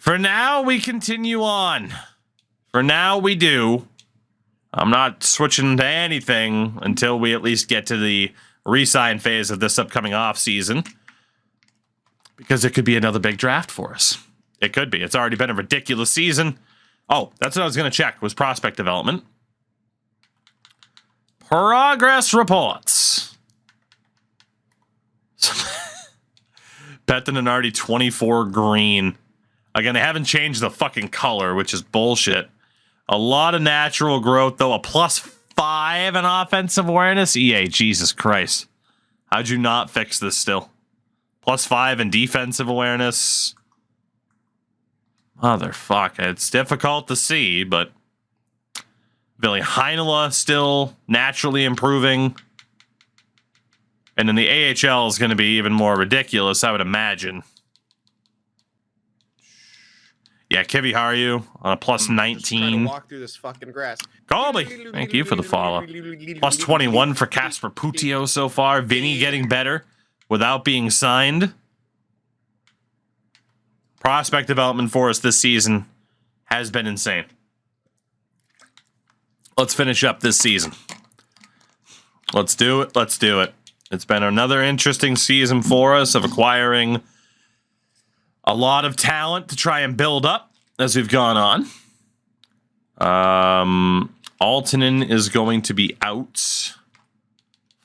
For now, we continue on. For now, we do. I'm not switching to anything until we at least get to the re-sign phase of this upcoming offseason. Because it could be another big draft for us. It could be. It's already been a ridiculous season. Oh, that's what I was going to check, was prospect development. Progress reports. Pettinardi 24 green. Again, they haven't changed the fucking color, which is bullshit. A lot of natural growth, though. A +5 in offensive awareness. EA, Jesus Christ. How'd you not fix this still? +5 in defensive awareness. Motherfucker. It's difficult to see, but Ville Heinola still naturally improving. And then the AHL is going to be even more ridiculous, I would imagine. Yeah, Kivi, how are you? On a +19. Just trying to walk through this fucking grass. Colby, thank you for the follow. +21 for Casper Putio so far. Vinny getting better without being signed. Prospect development for us this season has been insane. Let's finish up this season. Let's do it. Let's do it. It's been another interesting season for us of acquiring a lot of talent to try and build up as we've gone on. Altonen is going to be out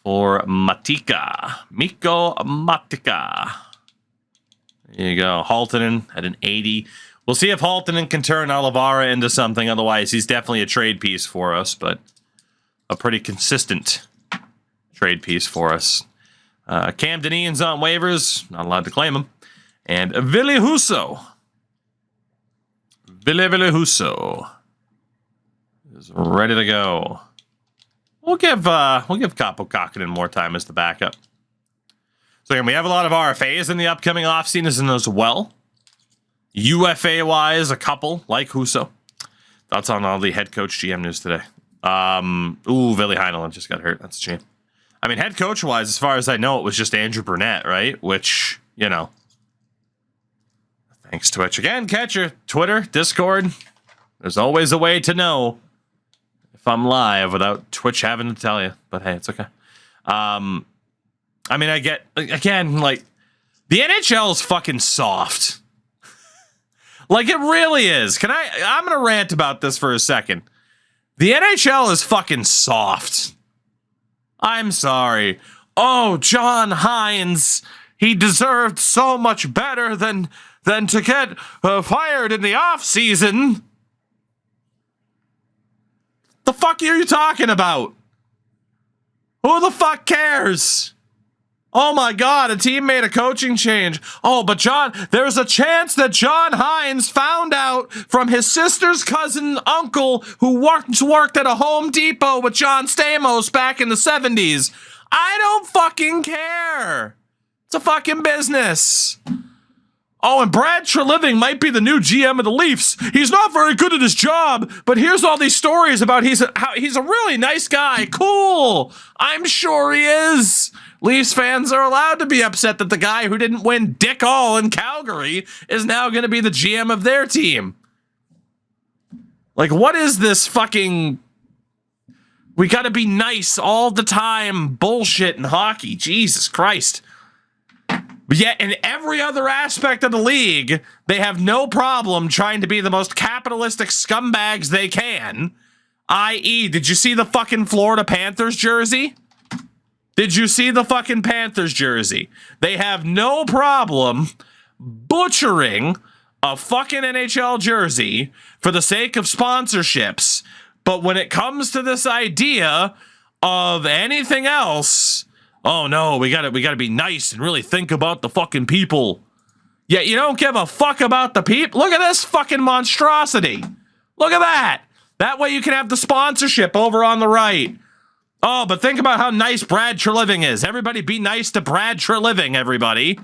for Matika. Mikko Matika. There you go. Haltonen at an 80. We'll see if Haltonen can turn Olivara into something. Otherwise, he's definitely a trade piece for us, but a pretty consistent trade piece for us. Camden Ian's on waivers. Not allowed to claim him. And Ville Husso. Ville Husso is ready to go. We'll give Kaapo Kakkonen more time as the backup. So again, we have a lot of RFAs in the upcoming offseason as well. UFA-wise, a couple, like Husso. Thoughts on all the head coach GM news today. Ville Heinola just got hurt. That's a shame. I mean, head coach-wise, as far as I know, it was just Andrew Burnett, right? Which, you know. Thanks, Twitch. Again, catcher, Twitter, Discord. There's always a way to know if I'm live without Twitch having to tell you. But hey, it's okay. I mean, I get, again, like, the NHL is fucking soft. Like, it really is. I'm going to rant about this for a second. The NHL is fucking soft. I'm sorry. Oh, John Hines, he deserved so much better than to get fired in the offseason. The fuck are you talking about? Who the fuck cares? Oh my God, a team made a coaching change. Oh, but there's a chance that John Hines found out from his sister's cousin uncle who worked at a Home Depot with John Stamos back in the 70s. I don't fucking care. It's a fucking business. Oh, and Brad Treliving might be the new GM of the Leafs. He's not very good at his job, but here's all these stories about how he's a really nice guy. Cool. I'm sure he is. Leafs fans are allowed to be upset that the guy who didn't win dick all in Calgary is now going to be the GM of their team. Like, what is this fucking... We got to be nice all the time bullshit in hockey. Jesus Christ. But yet, in every other aspect of the league, they have no problem trying to be the most capitalistic scumbags they can. I.e., did you see the fucking Florida Panthers jersey? Did you see the fucking Panthers jersey? They have no problem butchering a fucking NHL jersey for the sake of sponsorships. But when it comes to this idea of anything else, oh no, we gotta be nice and really think about the fucking people. Yeah, you don't give a fuck about the people. Look at this fucking monstrosity. Look at that. That way you can have the sponsorship over on the right. Oh, but think about how nice Brad Treliving is. Everybody be nice to Brad Treliving, everybody.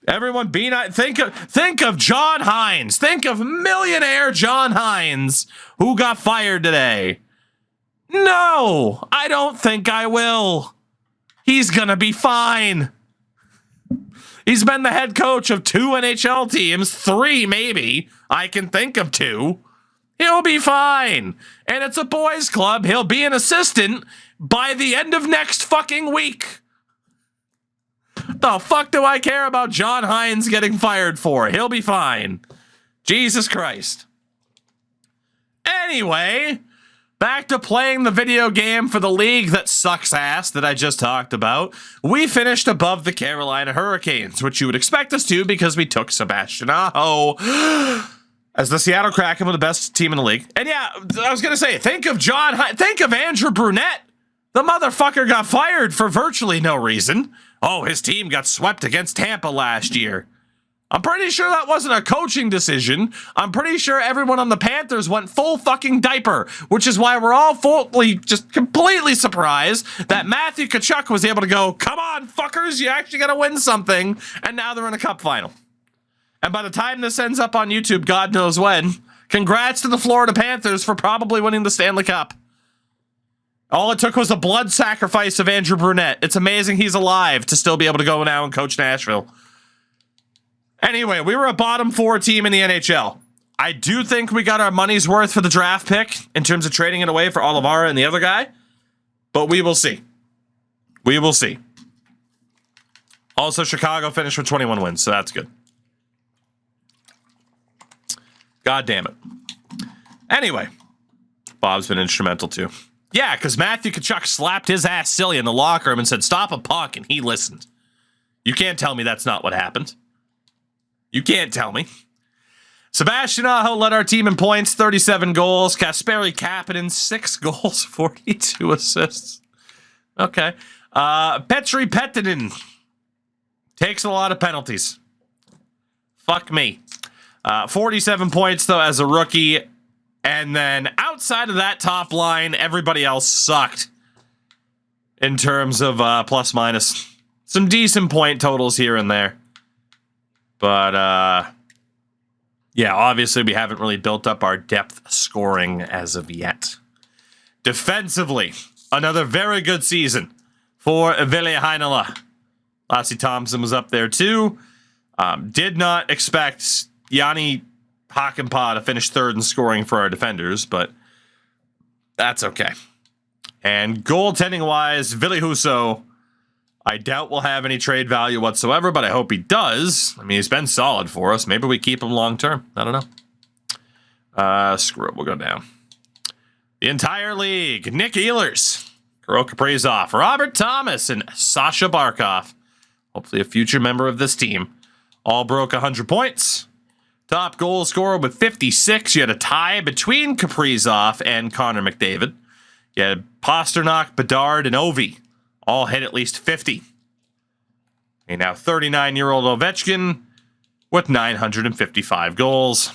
Everyone be nice. Think of John Hines. Think of millionaire John Hines, who got fired today. No, I don't think I will. He's gonna be fine. He's been the head coach of 2 NHL teams, 3 maybe. I can think of 2. He'll be fine. And it's a boys club. He'll be an assistant by the end of next fucking week. The fuck do I care about John Hines getting fired for? He'll be fine. Jesus Christ. Anyway, back to playing the video game for the league that sucks ass that I just talked about. We finished above the Carolina Hurricanes, which you would expect us to because we took Sebastian Aho as the Seattle Kraken were the best team in the league. And yeah, I was going to say, think of Andrew Brunette. The motherfucker got fired for virtually no reason. Oh, his team got swept against Tampa last year. I'm pretty sure that wasn't a coaching decision. I'm pretty sure everyone on the Panthers went full fucking diaper, which is why we're all fully, just completely surprised that Matthew Tkachuk was able to go, come on, fuckers, you actually got to win something. And now they're in a cup final. And by the time this ends up on YouTube, God knows when, congrats to the Florida Panthers for probably winning the Stanley Cup. All it took was a blood sacrifice of Andrew Brunette. It's amazing he's alive to still be able to go now and coach Nashville. Anyway, we were a bottom 4 team in the NHL. I do think we got our money's worth for the draft pick in terms of trading it away for Oliveira and the other guy. But we will see. We will see. Also, Chicago finished with 21 wins, so that's good. God damn it. Anyway, Bob's been instrumental too. Yeah, because Matthew Tkachuk slapped his ass silly in the locker room and said, stop a puck, and he listened. You can't tell me that's not what happened. You can't tell me. Sebastian Aho led our team in points, 37 goals. Kasperi Kapanen, 6 goals, 42 assists. Okay. Petri Pettinen takes a lot of penalties. Fuck me. 47 points, though, as a rookie. And then outside of that top line, everybody else sucked in terms of plus minus. Some decent point totals here and there. But, yeah, obviously we haven't really built up our depth scoring as of yet. Defensively, another very good season for Ville Heinola. Lassie Thompson was up there too. Did not expect Yanni Hakanpää to finish 3rd in scoring for our defenders, but that's okay. And goaltending-wise, Ville Husso, I doubt we'll have any trade value whatsoever, but I hope he does. I mean, he's been solid for us. Maybe we keep him long-term. I don't know. Screw it. We'll go down. The entire league. Nick Ehlers, Kirill Kaprizov, Robert Thomas, and Sasha Barkov. Hopefully a future member of this team. All broke 100 points. Top goal scorer with 56. You had a tie between Kaprizov and Connor McDavid. You had Pasternak, Bedard, and Ovi. All hit at least 50. A now 39-year-old Ovechkin with 955 goals.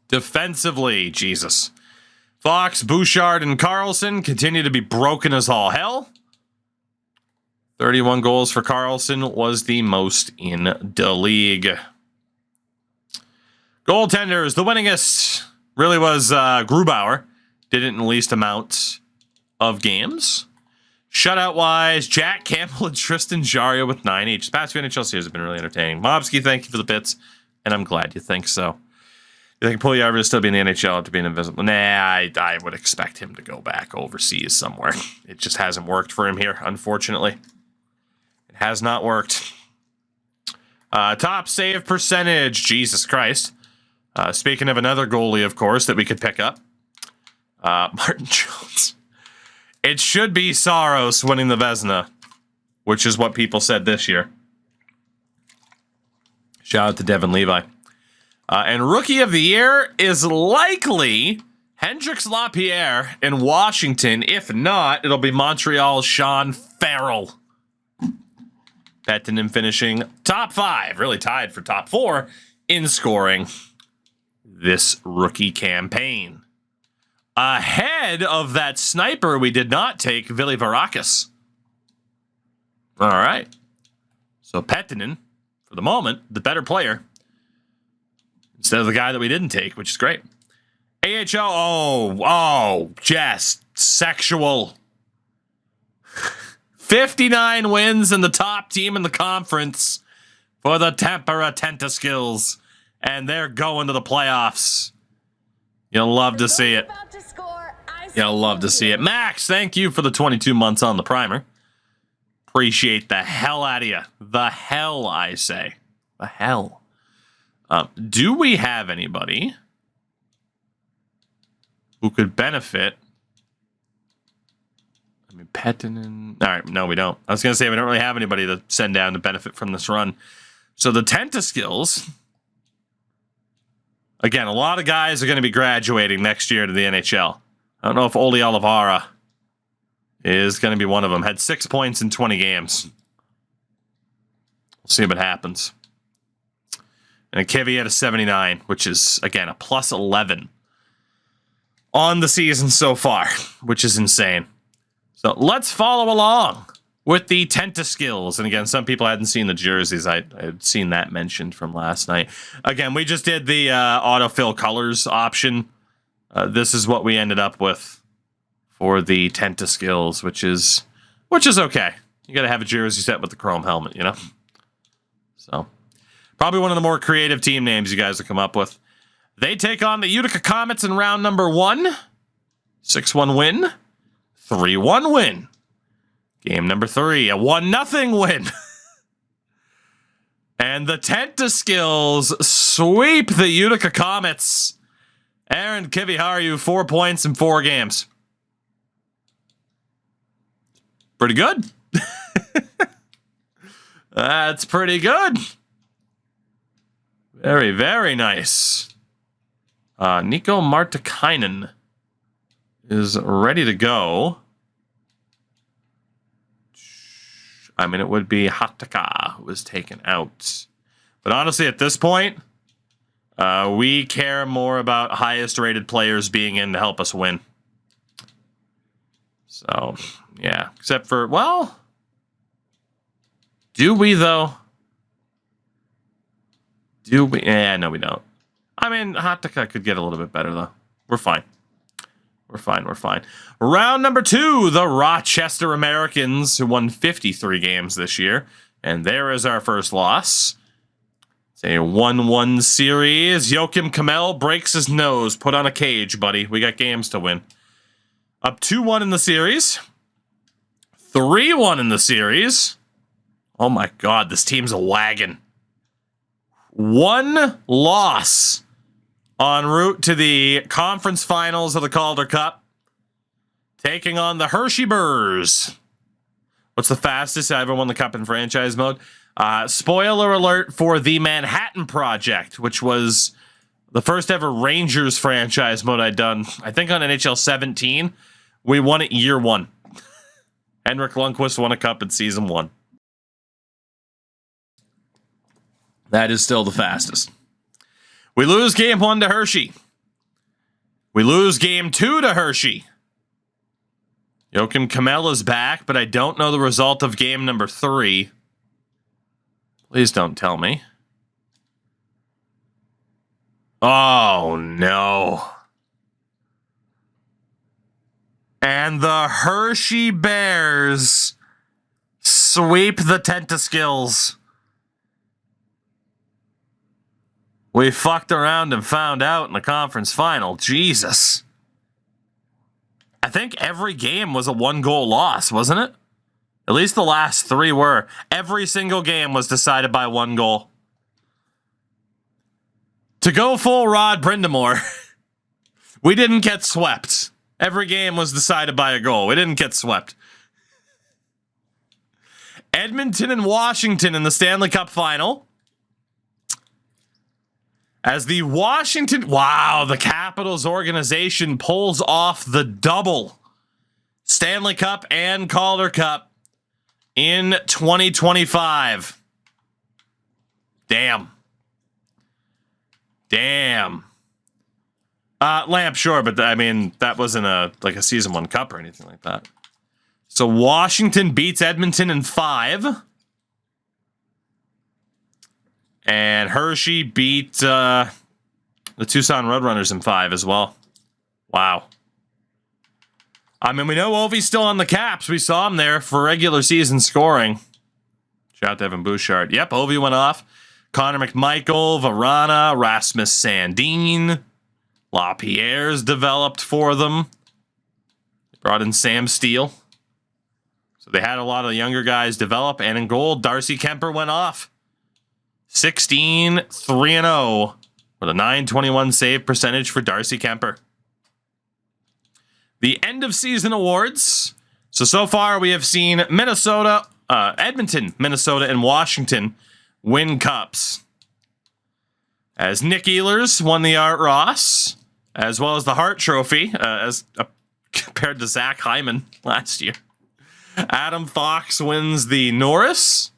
Defensively, Jesus. Fox, Bouchard, and Carlson continue to be broken as all hell. 31 goals for Carlson was the most in the league. Goaltenders, the winningest really was Grubauer. Did it in the least amount of games. Shutout-wise, Jack Campbell and Tristan Jarry with 9 each. The past few NHL series have been really entertaining. Mobsky, thank you for the bits, and I'm glad you think so. You think Puljujärvi will still be in the NHL after being invisible? Nah, I would expect him to go back overseas somewhere. It just hasn't worked for him here, unfortunately. It has not worked. Top save percentage, Jesus Christ. Speaking of another goalie, of course, that we could pick up. Martin Jones. It should be Saros winning the Vezina, which is what people said this year. Shout out to Devin Levi. And Rookie of the Year is likely Hendrix Lapierre in Washington. If not, it'll be Montreal's Sean Farrell. Pettinen finishing top 5, really tied for top 4 in scoring this rookie campaign. Ahead of that sniper we did not take, Ville Varakis. All right. So Pettinen, for the moment, the better player. Instead of the guy that we didn't take, which is great. AHL, just sexual. 59 wins and the top team in the conference for the Tempera Tentaskills. And they're going to the playoffs. You'll love to see it. You'll love to see it. Max, thank you for the 22 months on the primer. Appreciate the hell out of you. The hell, I say. The hell. Do we have anybody who could benefit? I mean, Pettinen. All right, no, we don't. I was going to say we don't really have anybody to send down to benefit from this run. So the Tentaskills, again, a lot of guys are going to be graduating next year to the NHL. I don't know if Oli Oliveira is going to be one of them. Had 6 points in 20 games. We'll see what happens. And Kivy had a 79, which is, again, a plus 11 on the season so far, which is insane. So let's follow along with the Tentaskills. And again, some people hadn't seen the jerseys. I had seen that mentioned from last night. Again, we just did the autofill colors option. This is what we ended up with for the Tentaskills, which is okay. You got to have a jersey set with the chrome helmet, you know? So probably one of the more creative team names you guys will come up with. They take on the Utica Comets in round number 1. 6-1 win. 3-1 win. Game number 3, a 1-0 win. And the Tentaskills sweep the Utica Comets. Aaron, Kivy, how are you? 4 points in 4 games. Pretty good. That's pretty good. Very, very nice. Nico Martikainen is ready to go. I mean, it would be Hataka who was taken out. But honestly, at this point, we care more about highest rated players being in to help us win. So, yeah. Except for, well, do we, though? Do we? Yeah, no, we don't. I mean, Hataka could get a little bit better, though. We're fine. We're fine. We're fine. Round number 2, the Rochester Americans, who won 53 games this year. And there is our first loss. It's a 1-1 series. Joakim Kamel breaks his nose. Put on a cage, buddy. We got games to win. Up 2-1 in the series. 3-1 in the series. Oh my God, this team's a wagon. 1 loss en route to the conference finals of the Calder Cup. Taking on the Hershey Burrs. What's the fastest I ever won the cup in franchise mode? Spoiler alert for the Manhattan Project, which was the first ever Rangers franchise mode I'd done. I think on NHL 17. We won it year 1. Henrik Lundqvist won a cup in season 1. That is still the fastest. We lose game 1 to Hershey. We lose game 2 to Hershey. Joakim Kamel is back, but I don't know the result of game number 3. Please don't tell me. Oh, no. And the Hershey Bears sweep the Tentaskills. We fucked around and found out in the conference final. Jesus. I think every game was a 1-goal loss, wasn't it? At least the last 3 were. Every single game was decided by 1 goal. To go full Rod Brindamore, we didn't get swept. Every game was decided by a goal. We didn't get swept. Edmonton and Washington in the Stanley Cup final. As the the Capitals organization pulls off the double Stanley Cup and Calder Cup in 2025. Damn. Lamp, sure, but I mean, that wasn't a season 1 cup or anything like that. So Washington beats Edmonton in 5. And Hershey beat the Tucson Roadrunners in 5 as well. Wow. I mean, we know Ovi's still on the Caps. We saw him there for regular season scoring. Shout out to Evan Bouchard. Yep, Ovi went off. Connor McMichael, Varana, Rasmus Sandin. LaPierre's developed for them. They brought in Sam Steele. So they had a lot of the younger guys develop. And in goal, Darcy Kemper went off. 16-3-0 with a .921 save percentage for Darcy Kemper. The end of season awards. So far we have seen Minnesota, Edmonton, Minnesota, and Washington win cups. As Nick Ehlers won the Art Ross, as well as the Hart Trophy, as compared to Zach Hyman last year. Adam Fox wins the Norris.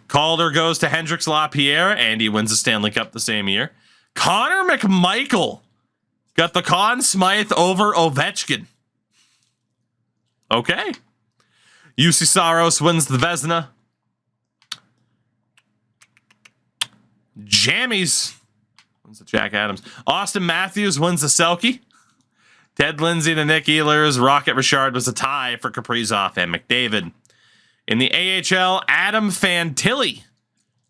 Calder goes to Hendrix Lapierre, and he wins the Stanley Cup the same year. Connor McMichael got the Conn Smythe over Ovechkin. Okay. UC Saros wins the Vezina. Jammies wins the Jack Adams. Austin Matthews wins the Selke. Ted Lindsay to Nick Ehlers. Rocket Richard was a tie for Kaprizov and McDavid. In the AHL, Adam Fantilli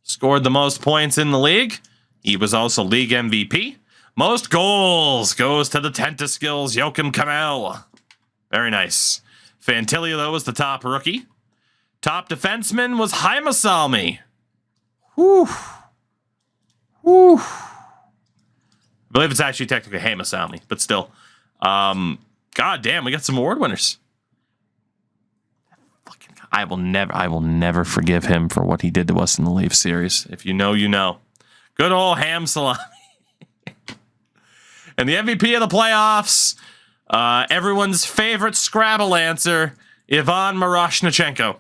scored the most points in the league. He was also league MVP. Most goals goes to the Tentaskills, Joachim Kamel. Very nice. Fantilli, though, was the top rookie. Top defenseman was Jaime Salmi. Whew. Whew. I believe it's actually technically Jaime Salmi, but still. God damn, we got some award winners. I will never forgive him for what he did to us in the Leaf series. If you know, you know. Good old ham salami. And the MVP of the playoffs, everyone's favorite Scrabble answer, Ivan Miroshnichenko.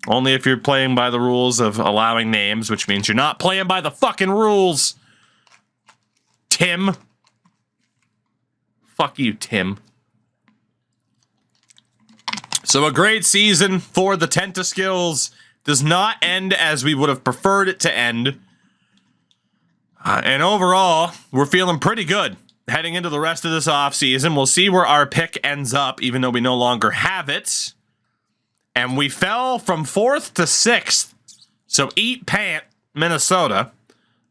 Only if you're playing by the rules of allowing names, which means you're not playing by the fucking rules. Tim. Fuck you, Tim. So a great season for the Tentaskills. Does not end as we would have preferred it to end. And overall, we're feeling pretty good heading into the rest of this offseason. We'll see where our pick ends up, even though we no longer have it. And we fell from 4th to 6th. So eat pant, Minnesota.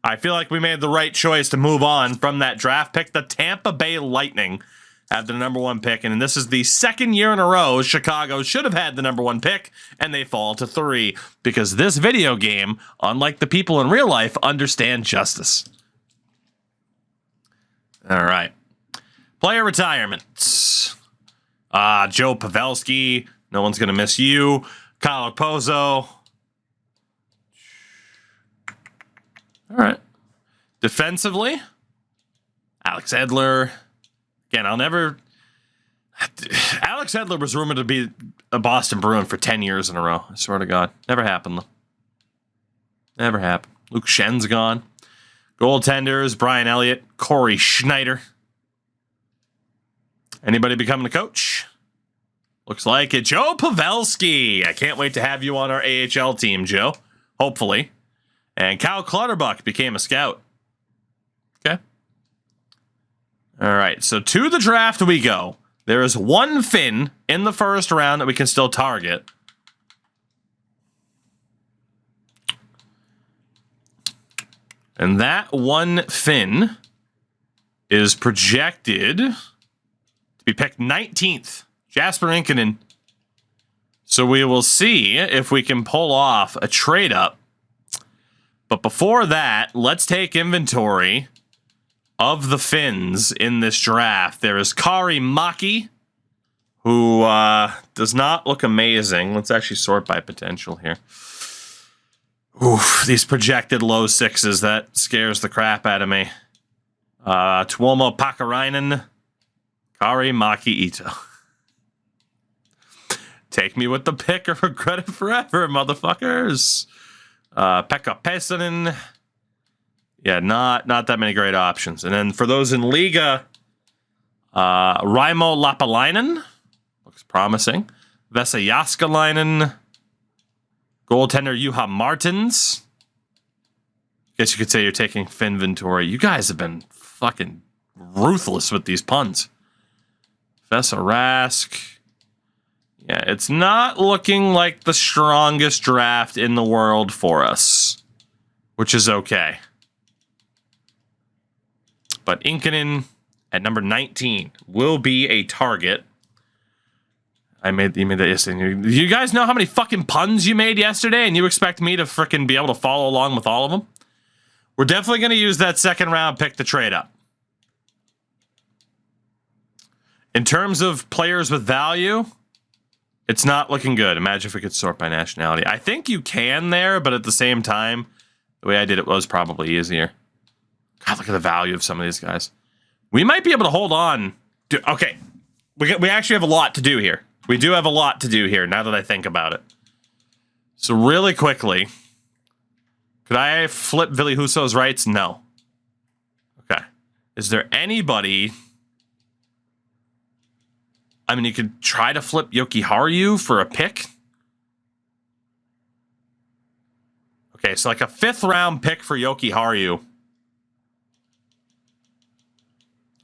I feel like we made the right choice to move on from that draft pick. The Tampa Bay Lightning had the number 1 pick, and this is the second year in a row Chicago should have had the number 1 pick, and they fall to 3 because this video game, unlike the people in real life, understand justice. All right. Player retirements. Joe Pavelski. No one's going to miss you. Kyle Okposo. All right. Defensively, Alex Edler. Again, Alex Edler was rumored to be a Boston Bruin for 10 years in a row. I swear to God. Never happened, though. Never happened. Luke Schen's gone. Goaltenders, Brian Elliott, Corey Schneider. Anybody becoming a coach? Looks like it. Joe Pavelski. I can't wait to have you on our AHL team, Joe. Hopefully. And Cal Clutterbuck became a scout. Okay. All right, so to the draft we go. There is one Finn in the first round that we can still target. And that one Finn is projected to be picked 19th. Jasper Inkinen. So we will see if we can pull off a trade up. But before that, let's take inventory of the Finns in this draft. There is Kari Maki, who does not look amazing. Let's actually sort by potential here. Oof, these projected low 6s, that scares the crap out of me. Tuomo Pakarainen, Kari Maki Ito. Take me with the pick or regret it forever, motherfuckers. Pekka Pesonen. Yeah, not that many great options. And then for those in Liga, Raimo Lapalainen. Looks promising. Vesa Jaskalainen. Goaltender Juha Martins. Guess you could say you're taking Finventory. You guys have been fucking ruthless with these puns. Professor Rask. Yeah, it's not looking like the strongest draft in the world for us, which is okay. But Inkinen at number 19 will be a target. You made that yesterday. Do you guys know how many fucking puns you made yesterday, and you expect me to frickin' be able to follow along with all of them? We're definitely going to use that second round pick to trade up. In terms of players with value, it's not looking good. Imagine if we could sort by nationality. I think you can there, but at the same time, the way I did it was probably easier. God, look at the value of some of these guys. We might be able to hold on. Okay, we actually have a lot to do here. We do have a lot to do here, now that I think about it. So really quickly, could I flip Ville Husso's rights? No. Okay. Is there anybody... I mean, you could try to flip Yoki Haru for a pick. Okay, so like a 5th round pick for Yoki Haru.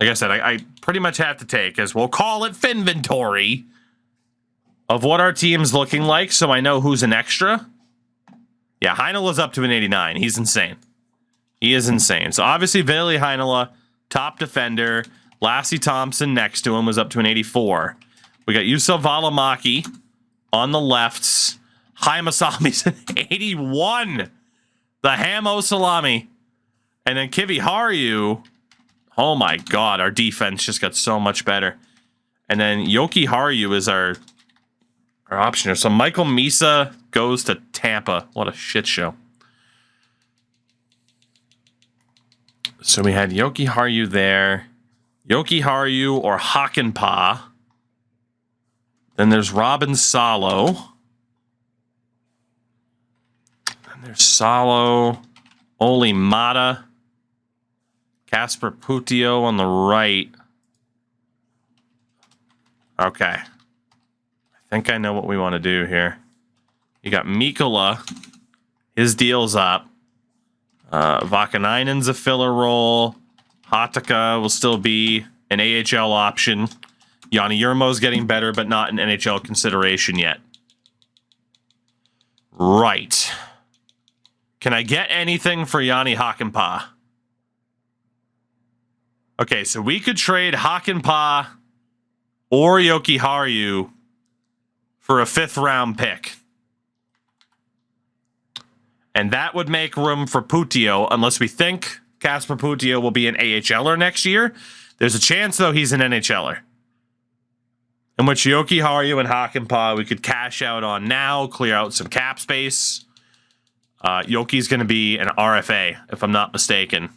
Like I said, I pretty much have to take, as we'll call it, Finventory of what our team's looking like, so I know who's an extra. Yeah, Heinola's up to an 89. He's insane. He is insane. So obviously, Ville Heinola, top defender. Lassie Thompson next to him was up to an 84. We got Juuso Valimaki on the lefts. Haimasami's an 81. The Hamo Salami. And then Kivi Haru. Oh my god, our defense just got so much better. And then Yoki Haru is our option here. So Michael Misa goes to Tampa. What a shit show. So we had Yoki Haru there. Yoki Haru or Hakanpää. Then there's Robin Salo. And there's Salo. Oli Mata. Kasper Putio on the right. Okay. I think I know what we want to do here. You got Mikkola. His deal's up. Vakanainen's a filler role. Hataka will still be an AHL option. Yanni Yurmo's getting better, but not an NHL consideration yet. Right. Can I get anything for Yanni Hakanpää? Okay, so we could trade Hakanpää or Yoki Haru for a 5th round pick. And that would make room for Putio, unless we think Kasper Putio will be an AHLer next year. There's a chance, though, he's an NHLer. In which Yoki Haru and Hakanpää we could cash out on now, clear out some cap space. Yoki's going to be an RFA, if I'm not mistaken.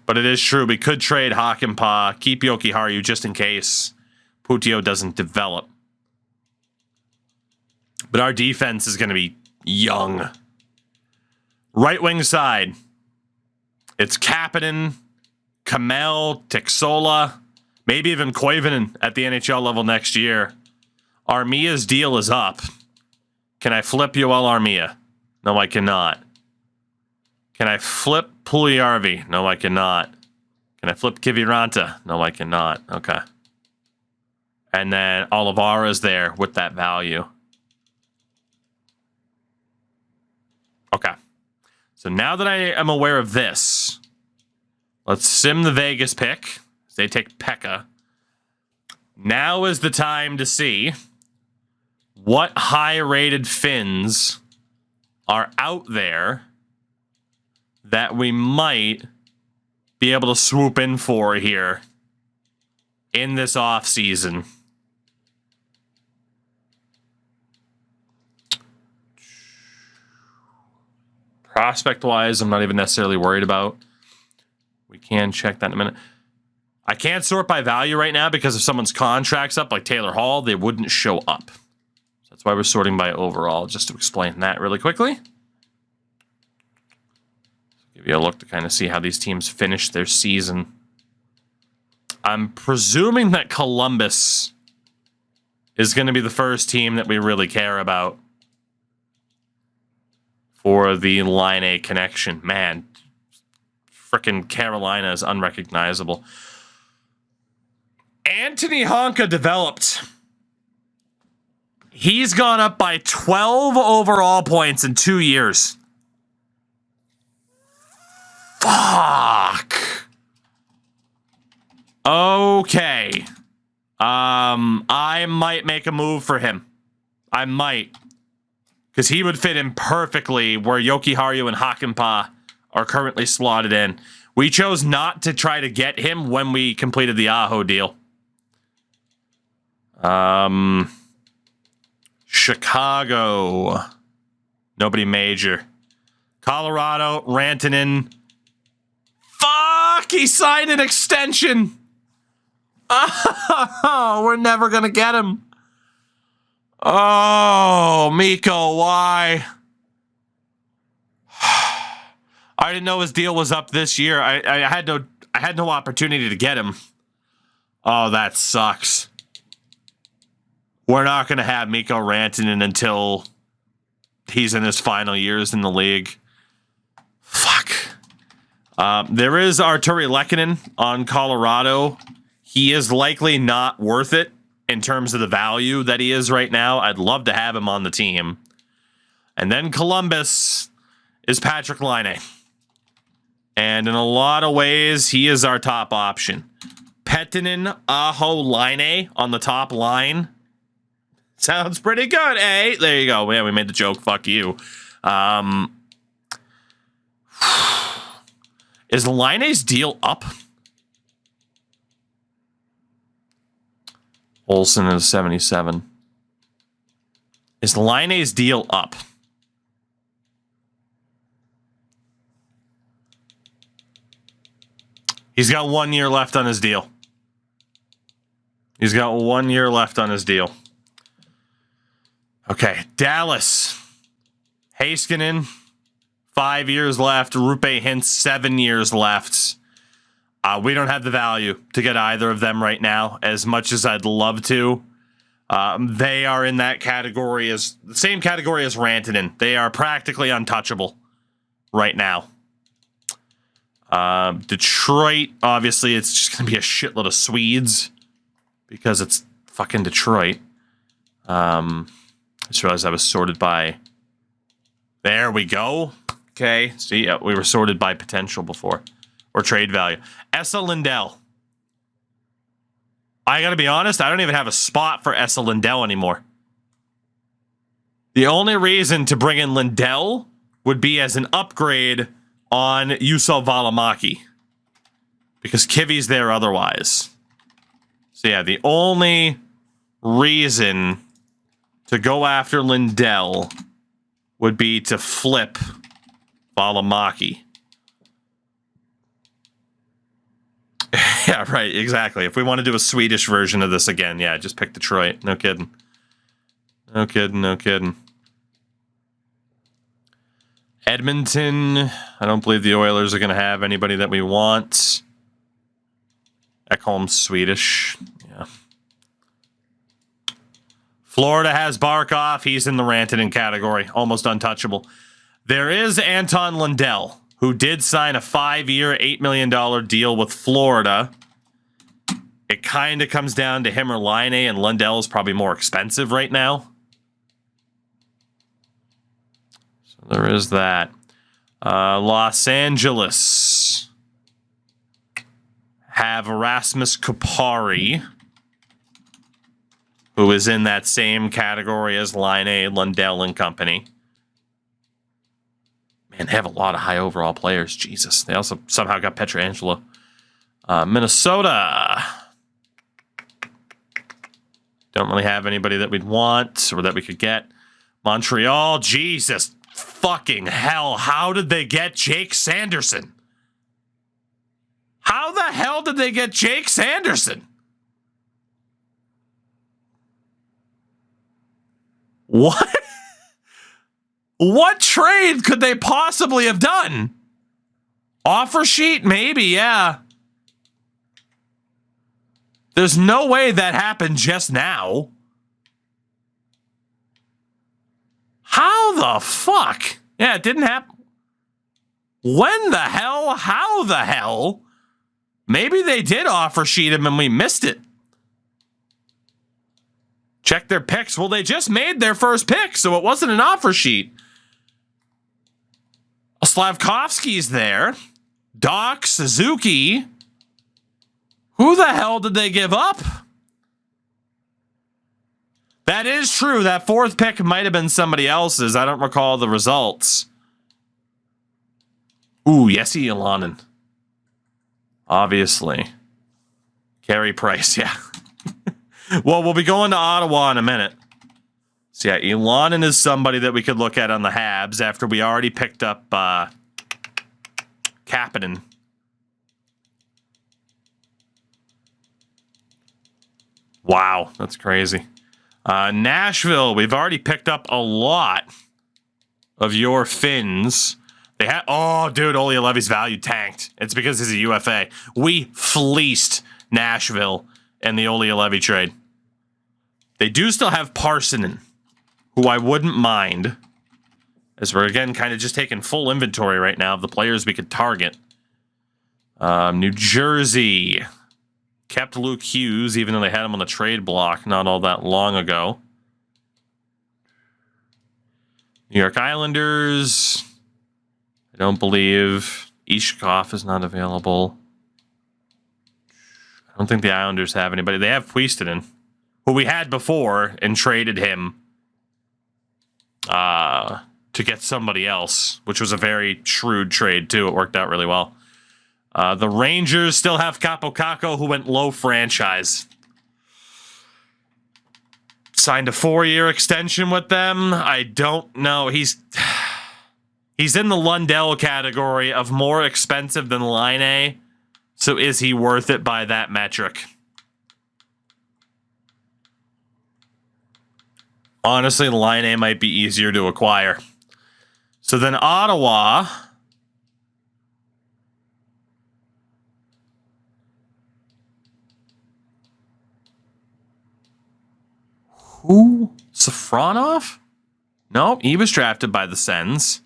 But it is true, we could trade Hakanpää, keep Yoki Haru just in case Putio doesn't develop. But our defense is going to be young. Right wing side. It's Kapanen, Kamel, Tiksola, maybe even Koivunen at the NHL level next year. Armia's deal is up. Can I flip Yoel Armia? No, I cannot. Can I flip Puljujärvi? No, I cannot. Can I flip Kiviranta? No, I cannot. Okay. And then Olivara's there with that value. Okay. So now that I am aware of this, let's sim the Vegas pick. They take Pekka. Now is the time to see what high-rated Finns are out there that we might be able to swoop in for here in this offseason. Prospect-wise, I'm not even necessarily worried about. We can check that in a minute. I can't sort by value right now because if someone's contract's up, like Taylor Hall, they wouldn't show up. So that's why we're sorting by overall, just to explain that really quickly. Give you a look to kind of see how these teams finish their season. I'm presuming that Columbus is going to be the first team that we really care about for the Line A connection. Man, frickin' Carolina is unrecognizable. Anthony Honka developed. He's gone up by 12 overall points in 2 years. Fuck. Okay. I might make a move for him. I might. Because he would fit in perfectly where Yoki Haru and Hakanpää are currently slotted in. We chose not to try to get him when we completed the Aho deal. Chicago. Nobody major. Colorado, Rantanen. Fuck! He signed an extension! Oh, we're never gonna get him. Oh, Mikko, why? I didn't know his deal was up this year. I had no opportunity to get him. Oh, that sucks. We're not gonna have Mikko Rantanen until he's in his final years in the league. Fuck. There is Arturi Lehkonen on Colorado. He is likely not worth it in terms of the value that he is right now. I'd love to have him on the team. And then Columbus is Patrik Laine. And in a lot of ways, he is our top option. Pettinen, Aho, Laine on the top line. Sounds pretty good, eh? There you go. Yeah, we made the joke. Fuck you. Is Laine's deal up? Olsen is 77. Is Laine's deal up? He's got 1 year left on his deal. He's got 1 year left on his deal. Okay, Dallas. Heiskanen, 5 years left. Roope Hintz, 7 years left. We don't have the value to get either of them right now, as much as I'd love to. They are in that category as the same category as Rantanen. They are practically untouchable right now. Detroit, obviously, it's just going to be a shitload of Swedes because it's fucking Detroit. I just realized I was sorted by... There we go. Okay, see, we were sorted by potential before. Or trade value. Esa Lindell. I gotta be honest, I don't even have a spot for Esa Lindell anymore. The only reason to bring in Lindell would be as an upgrade on Juuso Valimaki. Because Kivi's there otherwise. So yeah, the only reason to go after Lindell would be to flip Valimaki. Yeah, right, exactly. If we want to do a Swedish version of this again, yeah, just pick Detroit. No kidding. No kidding, no kidding. Edmonton, I don't believe the Oilers are going to have anybody that we want. Ekholm's Swedish. Yeah. Florida has Barkov. He's in the Rantanen category. Almost untouchable. There is Anton Lundell, who did sign a 5-year, $8 million deal with Florida. It kind of comes down to him or Laine, and Lundell is probably more expensive right now. So there is that. Los Angeles have Erasmus Kupari, who is in that same category as Laine, Lundell, and company. Man, they have a lot of high overall players. Jesus. They also somehow got Pietrangelo. Minnesota. Don't really have anybody that we'd want or that we could get. Montreal. Jesus fucking hell. How did they get Jake Sanderson? How the hell did they get Jake Sanderson? What? What trade could they possibly have done? Offer sheet? Maybe, yeah. There's no way that happened just now. How the fuck? Yeah, it didn't happen. When the hell? How the hell? Maybe they did offer sheet him and we missed it. Check their picks. Well, they just made their first pick, so it wasn't an offer sheet. Slavkovsky's there. Doc, Suzuki. Who the hell did they give up? That is true. That fourth pick might have been somebody else's. I don't recall the results. Ooh, Jesse Ilanen. Obviously. Carey Price, yeah. Well, we'll be going to Ottawa in a minute. So yeah, Ilanen is somebody that we could look at on the Habs after we already picked up Kapanen. Wow, that's crazy. Nashville, we've already picked up a lot of your Finns. They had, oh, dude, Olli Levy's value tanked. It's because he's a UFA. We fleeced Nashville in the Olli Levy trade. They do still have Parsonen, who I wouldn't mind, as we're again kind of just taking full inventory right now of the players we could target. New Jersey kept Luke Hughes, even though they had him on the trade block not all that long ago. New York Islanders, I don't believe. Ishkov is not available. I don't think the Islanders have anybody. They have Puistonen, who we had before and traded him to get somebody else, which was a very shrewd trade too. It worked out really well. The Rangers still have Capo Caco, who went low franchise. Signed a 4-year extension with them. I don't know. He's in the Lundell category of more expensive than Line. So is he worth it by that metric? Honestly, Line might be easier to acquire. So then Ottawa. Who? Safronov? No, he was drafted by the Sens.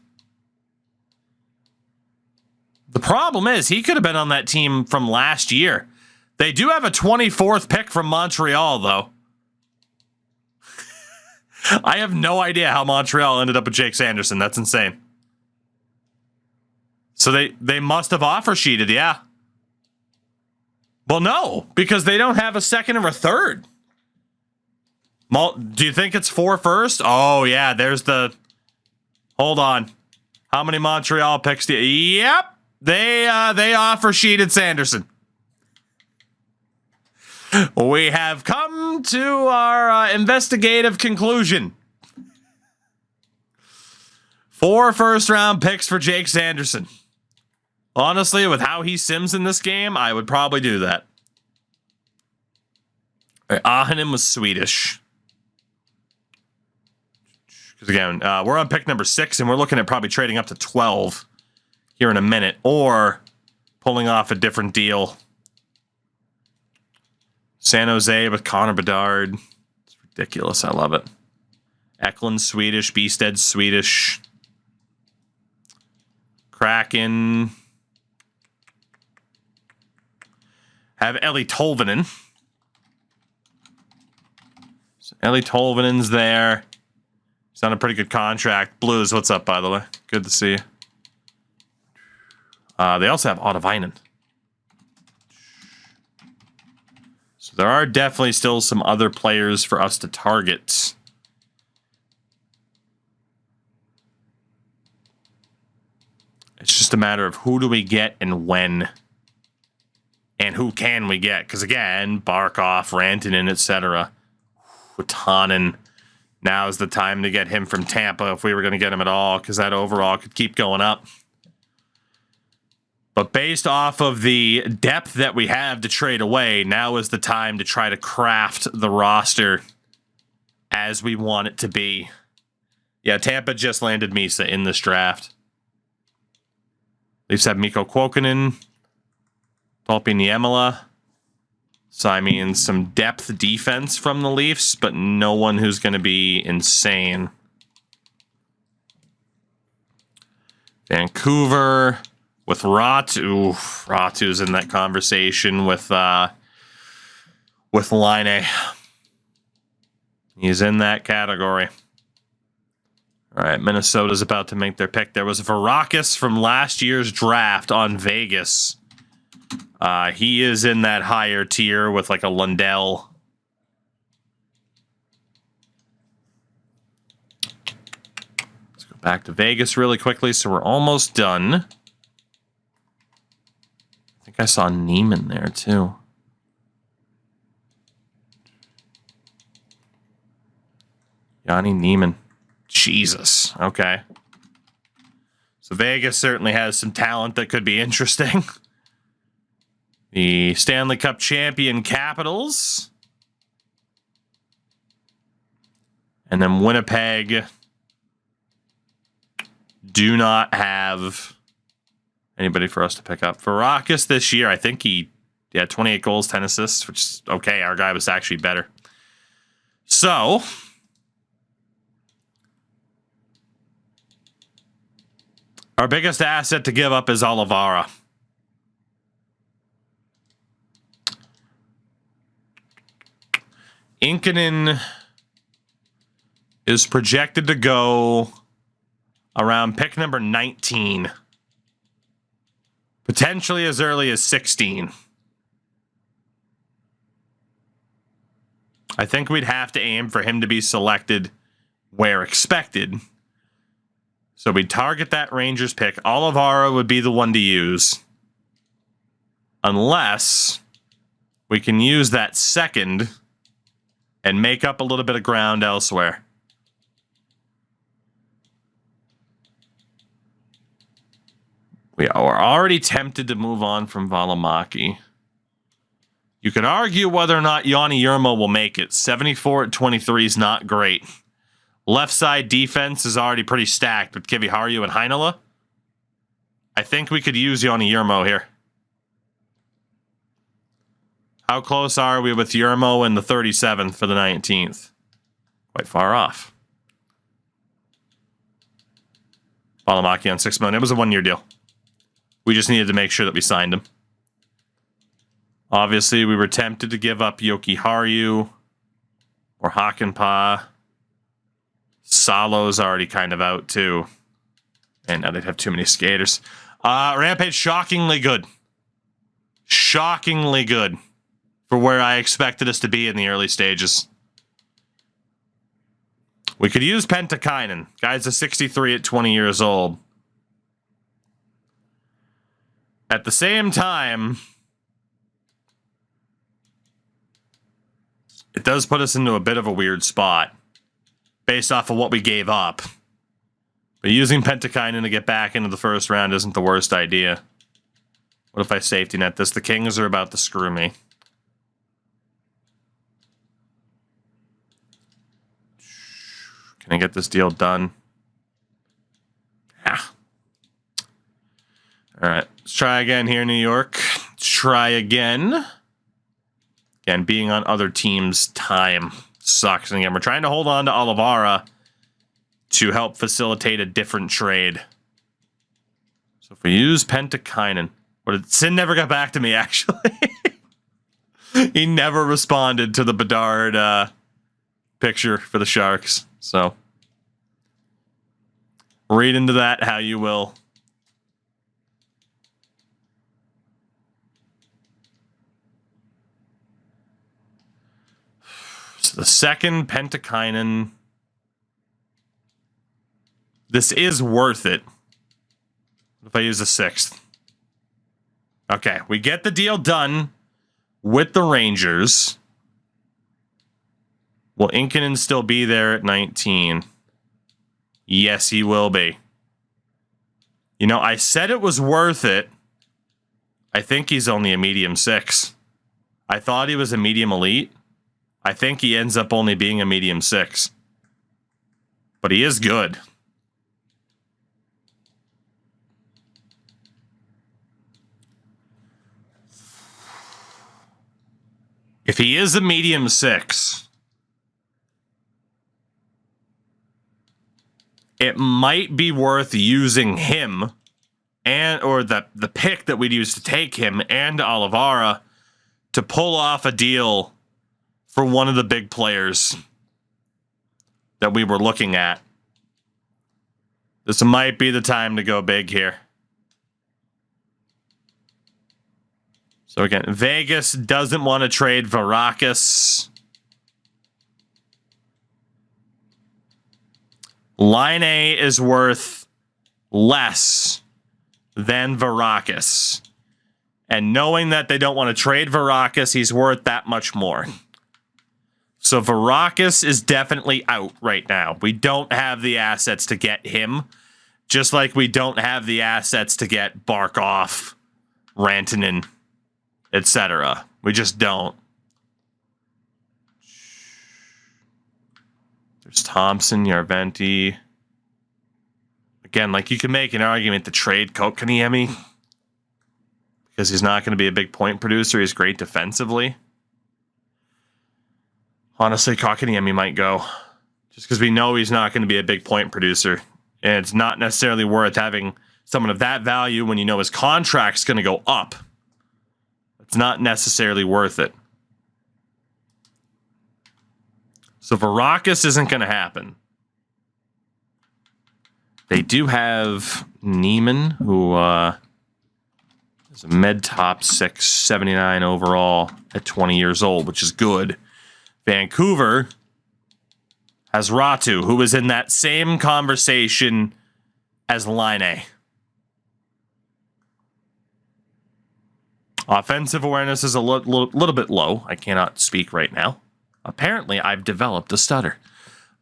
The problem is he could have been on that team from last year. They do have a 24th pick from Montreal, though. I have no idea how Montreal ended up with Jake Sanderson. That's insane. So they must have offer sheeted, yeah. Well, no, because they don't have a second or a third. Do you think it's 4 first? Oh, yeah, there's the... Hold on. How many Montreal picks do you... Yep, they offer sheeted Sanderson. We have come to our investigative conclusion. 4 first-round picks for Jake Sanderson. Honestly, with how he sims in this game, I would probably do that. Ahonen was Swedish. Because again, we're on pick number 6, and we're looking at probably trading up to 12 here in a minute, or pulling off a different deal. San Jose with Connor Bedard. It's ridiculous. I love it. Eklund, Swedish. Bstead, Swedish. Kraken. Have Eli Tolvanen. So Eli Tolvanen's there. He's on a pretty good contract. Blues, what's up, by the way? Good to see you. They also have Ottavainen. So there are definitely still some other players for us to target. It's just a matter of who do we get and when. And who can we get? Because again, Barkov, Rantanen, etc. Watanen. Now is the time to get him from Tampa if we were going to get him at all, because that overall could keep going up. But based off of the depth that we have to trade away, now is the time to try to craft the roster as we want it to be. Yeah, Tampa just landed Misa in this draft. Leafs have Mikko Kuokkanen, Tolpi Niemela. So, I mean, some depth defense from the Leafs, but no one who's going to be insane. Vancouver with Ratu. Ratu's in that conversation with Line. He's in that category. All right, Minnesota's about to make their pick. There was Varakis from last year's draft on Vegas. He is in that higher tier with like a Lundell. Let's go back to Vegas really quickly, so we're almost done. I think I saw Neiman there too. Yanni Neiman. Jesus. Okay. So Vegas certainly has some talent that could be interesting. The Stanley Cup champion Capitals. And then Winnipeg do not have anybody for us to pick up. Varakis this year, I think he had 28 goals, 10 assists, which is okay. Our guy was actually better. So our biggest asset to give up is Olivara. Inkinen is projected to go around pick number 19. Potentially as early as 16. I think we'd have to aim for him to be selected where expected. So we target that Rangers pick. Olivara would be the one to use. Unless we can use that second and make up a little bit of ground elsewhere. We are already tempted to move on from Valimaki. You could argue whether or not Yanni Yermo will make it. 74 at 23 is not great. Left side defense is already pretty stacked with Kiviharju and Heinola. I think we could use Yanni Yermo here. How close are we with Yermo and the 37th for the 19th? Quite far off. Valimaki on $6 million. It was a 1-year deal. We just needed to make sure that we signed him. Obviously, we were tempted to give up Jokiharju or Hakanpää. Salo's already kind of out, too. And now they'd have too many skaters. Rampage, shockingly good. Shockingly good for where I expected us to be in the early stages. We could use Pentakainen. Guy's a 63 at 20 years old. At the same time, it does put us into a bit of a weird spot based off of what we gave up. But using Pentakainen to get back into the first round isn't the worst idea. What if I safety net this? The Kings are about to screw me. Can I get this deal done? Yeah. All right. Let's try again here in New York. Let's try again. Again, being on other teams' time sucks. And again, we're trying to hold on to Olivara to help facilitate a different trade. So if we use Pentakainen, Sin never got back to me, actually. He never responded to the Bedard picture for the Sharks. So read into that how you will. So the second Pentakainen. This is worth it. What if I use the 6th? Okay, we get the deal done with the Rangers. Will Inkinen still be there at 19? Yes, he will be. You know, I said it was worth it. I think he's only a medium 6. I thought he was a medium elite. I think he ends up only being a medium 6. But he is good. If he is a medium 6, it might be worth using him or the pick that we'd use to take him and Olivara to pull off a deal for one of the big players that we were looking at. This might be the time to go big here. So again, Vegas doesn't want to trade Varakis. Line A is worth less than Varakis. And knowing that they don't want to trade Varakis, he's worth that much more. So Varakis is definitely out right now. We don't have the assets to get him, just like we don't have the assets to get Barkov, Rantanen, etc. We just don't. There's Thompson, Yarventi. Again, like you can make an argument to trade Kotkaniemi because he's not going to be a big point producer. He's great defensively. Honestly, Kotkaniemi might go just because we know he's not going to be a big point producer. And it's not necessarily worth having someone of that value when you know his contract's going to go up. It's not necessarily worth it. So Varakis isn't going to happen. They do have Neiman, who is a med top 6, 79 overall at 20 years old, which is good. Vancouver has Ratu, who is in that same conversation as Line A. Offensive awareness is a little bit low. I cannot speak right now. Apparently, I've developed a stutter.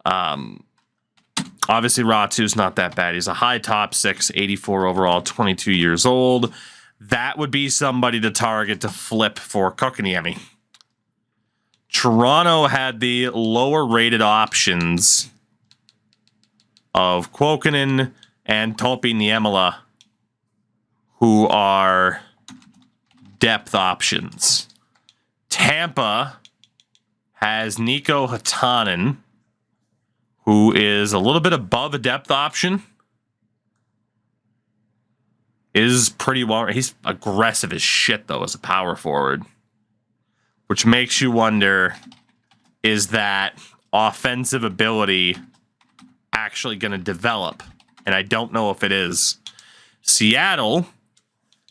Obviously, Ratu's not that bad. He's a high top 6, 84 overall, 22 years old. That would be somebody to target to flip for Kotkaniemi. Toronto had the lower rated options of Kuokkanen and Topi Niemela, who are depth options. Tampa has Nico Hatanen, who is a little bit above a depth option. Is pretty well. He's aggressive as shit, though, as a power forward. Which makes you wonder, is that offensive ability actually going to develop? And I don't know if it is. Seattle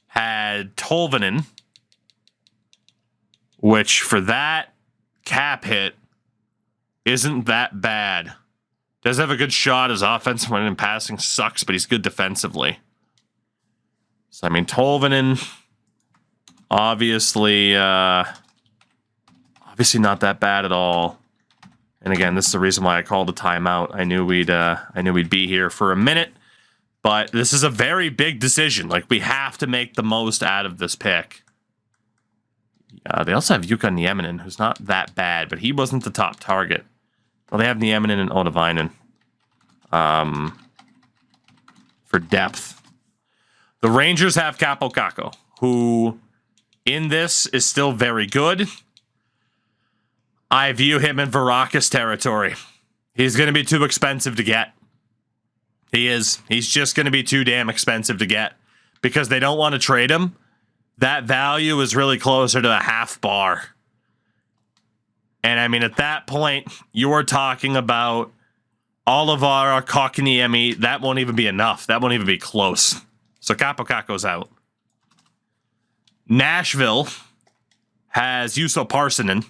had Tolvanen, which for that cap hit isn't that bad. Does have a good shot. His offensive when in passing sucks, but he's good defensively. So, I mean, Tolvanen, obviously not that bad at all. And again, this is the reason why I called a timeout. I knew we'd be here for a minute, but this is a very big decision. Like, we have to make the most out of this pick. They also have Jukka Nieminen, who's not that bad, but he wasn't the top target. Well, they have Nieminen and Otavainen for depth. The Rangers have Capo Kakko, who in this is still very good. I view him in Varakis territory. He's going to be too expensive to get. He is. He's just going to be too damn expensive to get because they don't want to trade him. That value is really closer to a half bar. And I mean, at that point, you are talking about Olivara, Kotkaniemi. That won't even be enough. That won't even be close. So Capo Kakko's out. Nashville has Juuso Parssinen,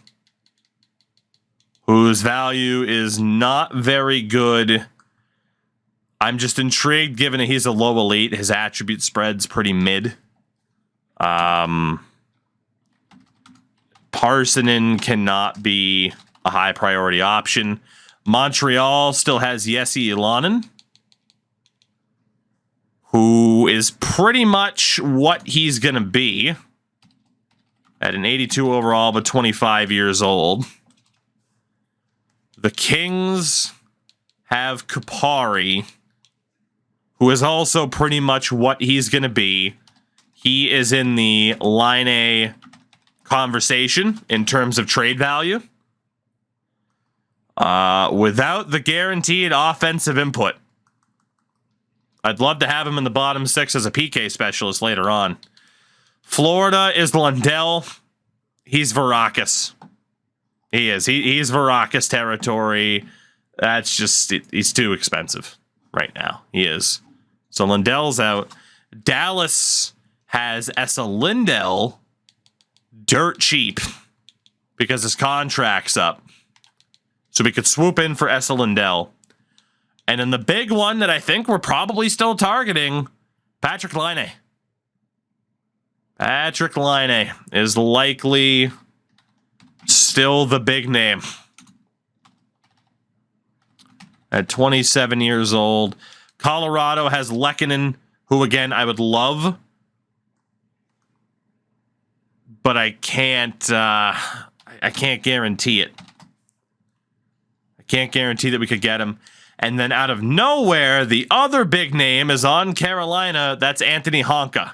whose value is not very good. I'm just intrigued given that he's a low elite. His attribute spread's pretty mid. Parssinen cannot be a high priority option. Montreal still has Jesse Ilanen, who is pretty much what he's going to be at an 82 overall, but 25 years old. The Kings have Kupari, who is also pretty much what he's going to be. He is in the Line A conversation in terms of trade value. Without the guaranteed offensive input. I'd love to have him in the bottom 6 as a PK specialist later on. Florida is Lundell. He's Varakis. He is. He's Varakis territory. That's just, he's too expensive right now. He is. So Lundell's out. Dallas has Esa Lindell dirt cheap because his contract's up. So we could swoop in for Esa Lindell. And then the big one that I think we're probably still targeting, Patrick Laine. Patrick Laine is likely still the big name. At 27 years old. Colorado has Lehkonen, who again I would love. But I can't guarantee it. I can't guarantee that we could get him. And then out of nowhere, the other big name is on Carolina. That's Anthony Honka,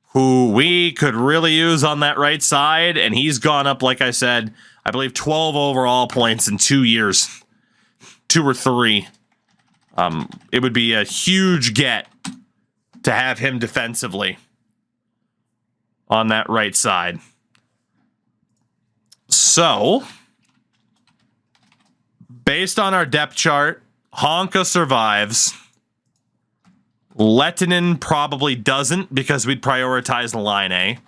who we could really use on that right side. And he's gone up, like I said, I believe 12 overall points in 2 years. 2 or 3. It would be a huge get to have him defensively on that right side. So, based on our depth chart, Honka survives. Lehtonen probably doesn't because we'd prioritize Laine.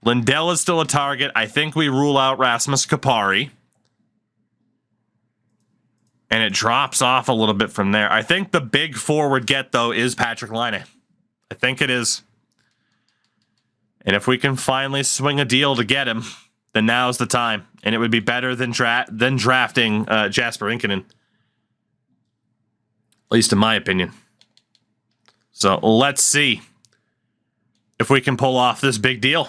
Lindell is still a target. I think we rule out Rasmus Kupari. And it drops off a little bit from there. I think the big forward get, though, is Patrick Laine. I think it is. And if we can finally swing a deal to get him, then now's the time. And it would be better than drafting Jasper Inkinen. At least in my opinion. So let's see if we can pull off this big deal.